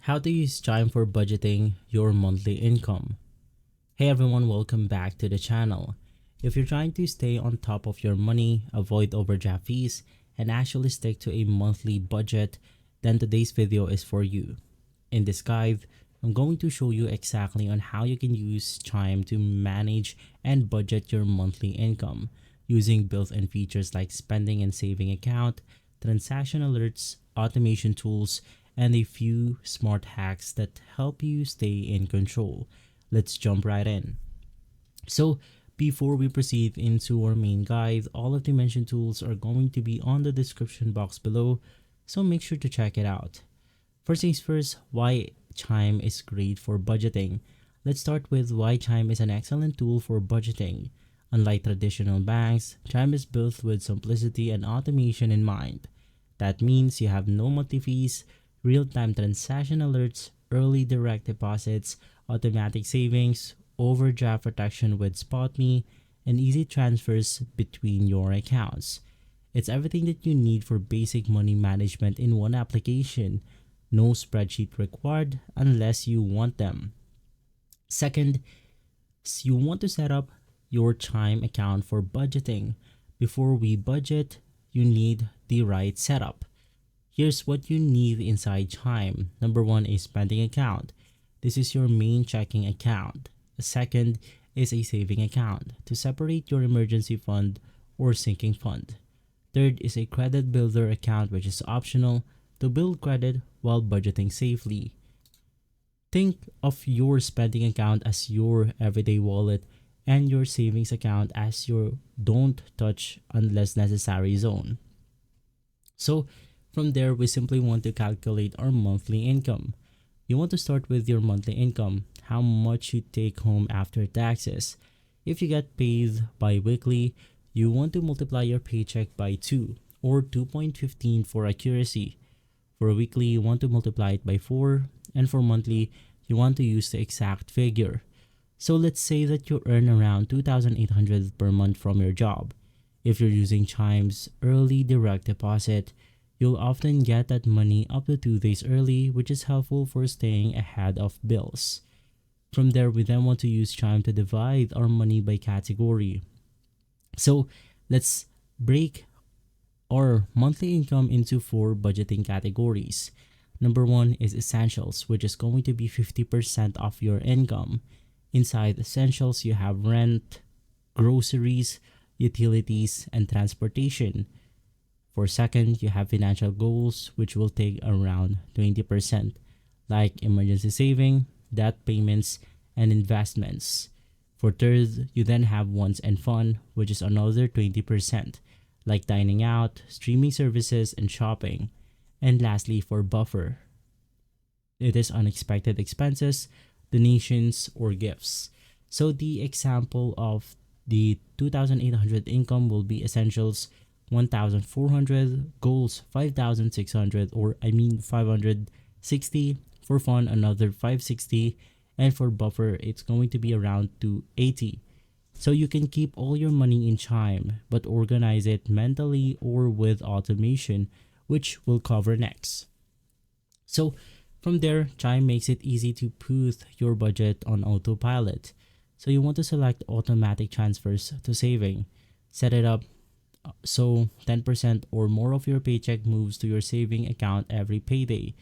How to use Chime for budgeting your monthly income. Hey everyone, welcome back to the channel. If you're trying to stay on top of your money, avoid overdraft fees, and actually stick to a monthly budget, then today's video is for you. In this guide, I'm going to show you exactly on how you can use Chime to manage and budget your monthly income using built-in features like spending and saving account, transaction alerts, automation tools, and a few smart hacks that help you stay in control. Let's jump right in. So, before we proceed into our main guide, all of the mentioned tools are going to be on the description box below, so make sure to check it out. First things first, why Chime is great for budgeting. Let's start with why Chime is an excellent tool for budgeting. Unlike traditional banks, Chime is built with simplicity and automation in mind. That means you have no monthly fees, real-time transaction alerts, early direct deposits, automatic savings, overdraft protection with SpotMe, and easy transfers between your accounts. It's everything that you need for basic money management in one application. No spreadsheet required unless you want them. Second, you want to set up your Chime account for budgeting. Before we budget, you need the right setup. Here's what you need inside Chime. Number one is spending account. This is your main checking account. The second is a saving account to separate your emergency fund or sinking fund. Third is a credit builder account, which is optional to build credit while budgeting safely. Think of your spending account as your everyday wallet and your savings account as your don't touch unless necessary zone. So from there, we simply want to calculate our monthly income. You want to start with your monthly income, how much you take home after taxes. If you get paid bi-weekly, you want to multiply your paycheck by 2 or 2.15 for accuracy. For weekly, you want to multiply it by 4, and for monthly, you want to use the exact figure. So let's say that you earn around 2,800 per month from your job. If you're using Chime's early direct deposit, you'll often get that money up to 2 days early, which is helpful for staying ahead of bills. From there, we then want to use Chime to divide our money by category. So let's break our monthly income into 4 budgeting categories. Number 1 is essentials, which is going to be 50% of your income. Inside essentials, you have rent, groceries, utilities, and transportation. For second, you have financial goals, which will take around 20%, like emergency saving, debt payments, and investments. For third, you then have wants and fun, which is another 20%, like dining out, streaming services, and shopping. And lastly, for buffer, it is unexpected expenses, donations, or gifts. So the example of the 2,800 income will be essentials 1,400, goals 5,600 or 560, for fun another 560, and for buffer it's going to be around 280. So you can keep all your money in Chime but organize it mentally or with automation, which we'll cover next. So from there, Chime makes it easy to put your budget on autopilot. So you want to select automatic transfers to saving. Set it up so 10% or more of your paycheck moves to your saving account every payday.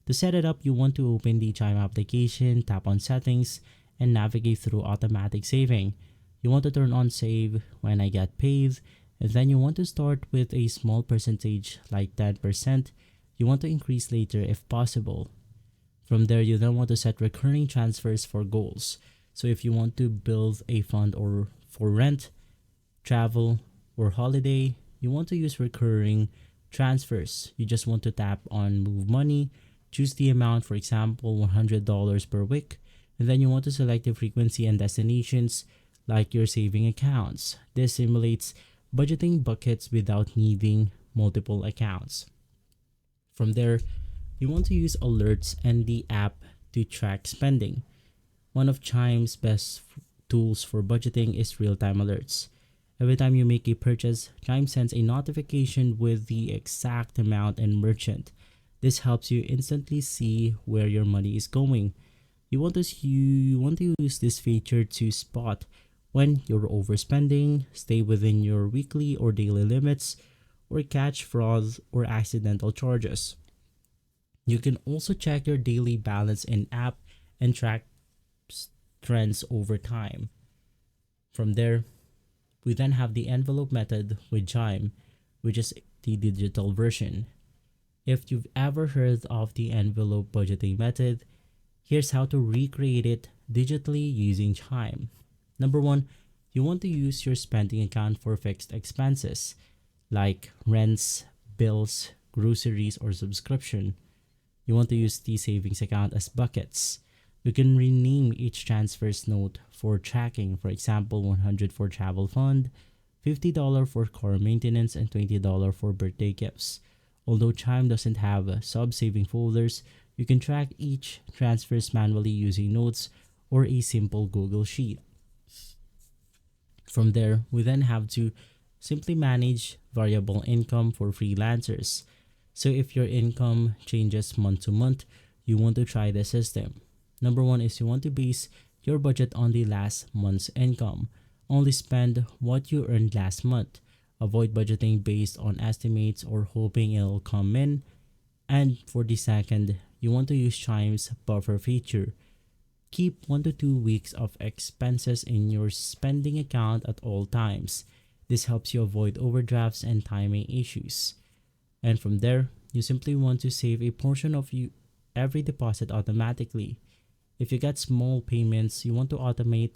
To set it up, you want to open the Chime application, tap on settings, and navigate through automatic saving. You want to turn on save when I get paid, and then you want to start with a small percentage like 10%. You want to increase later if possible. From there, you then want to set recurring transfers for goals. So if you want to build a fund or for rent, travel, or holiday, you want to use recurring transfers. You just want to tap on move money, choose the amount, for example, $100 per week, and then you want to select the frequency and destinations like your saving accounts. This simulates budgeting buckets without needing multiple accounts. From there, you want to use alerts and the app to track spending. One of Chime's best tools for budgeting is real-time alerts. Every time you make a purchase, Chime sends a notification with the exact amount and merchant. This helps you instantly see where your money is going. You want to use this feature to spot when you're overspending, stay within your weekly or daily limits, or catch frauds or accidental charges. You can also check your daily balance in app and track trends over time. From there, we then have the envelope method with Chime, which is the digital version. If you've ever heard of the envelope budgeting method, here's how to recreate it digitally using Chime. Number one, you want to use your spending account for fixed expenses like rents, bills, groceries, or subscription. You want to use the savings account as buckets. You can rename each transfers note for tracking, for example, 100 for travel fund, $50 for car maintenance, and $20 for birthday gifts. Although Chime doesn't have sub-saving folders, you can track each transfers manually using notes or a simple Google Sheet. From there, we then have to simply manage variable income for freelancers. So if your income changes month to month, you want to try the system. Number one is you want to base your budget on the last month's income. Only spend what you earned last month. Avoid budgeting based on estimates or hoping it'll come in. And for the second, you want to use Chime's buffer feature. Keep 1 to 2 weeks of expenses in your spending account at all times. This helps you avoid overdrafts and timing issues. And from there, you simply want to save a portion of every deposit automatically. If you get small payments, you want to automate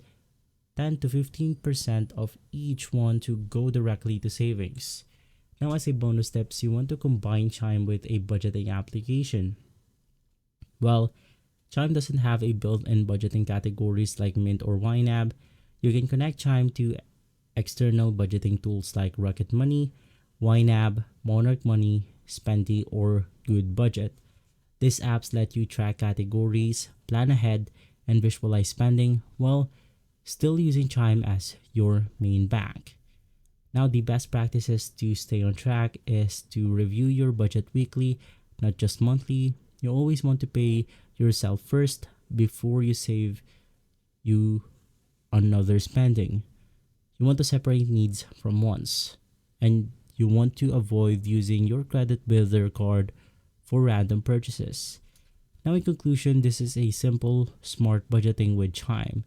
10 to 15% of each one to go directly to savings. Now, as a bonus tips, you want to combine Chime with a budgeting application. Well, Chime doesn't have a built-in budgeting categories like Mint or YNAB. You can connect Chime to external budgeting tools like Rocket Money, YNAB, Monarch Money, Spendy, or Good Budget. These apps let you track categories, plan ahead, and visualize spending while still using Chime as your main bank. Now, the best practices to stay on track is to review your budget weekly, not just monthly. You always want to pay yourself first before you save you another spending. You want to separate needs from wants, and you want to avoid using your credit builder card for random purchases. Now, in conclusion, this is a simple, smart budgeting with Chime.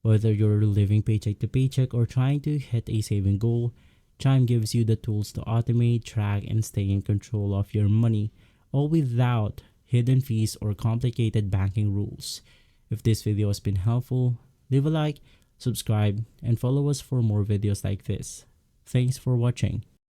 Whether you're living paycheck to paycheck or trying to hit a saving goal, Chime gives you the tools to automate, track, and stay in control of your money, all without hidden fees or complicated banking rules. If this video has been helpful, leave a like, subscribe, and follow us for more videos like this. Thanks for watching.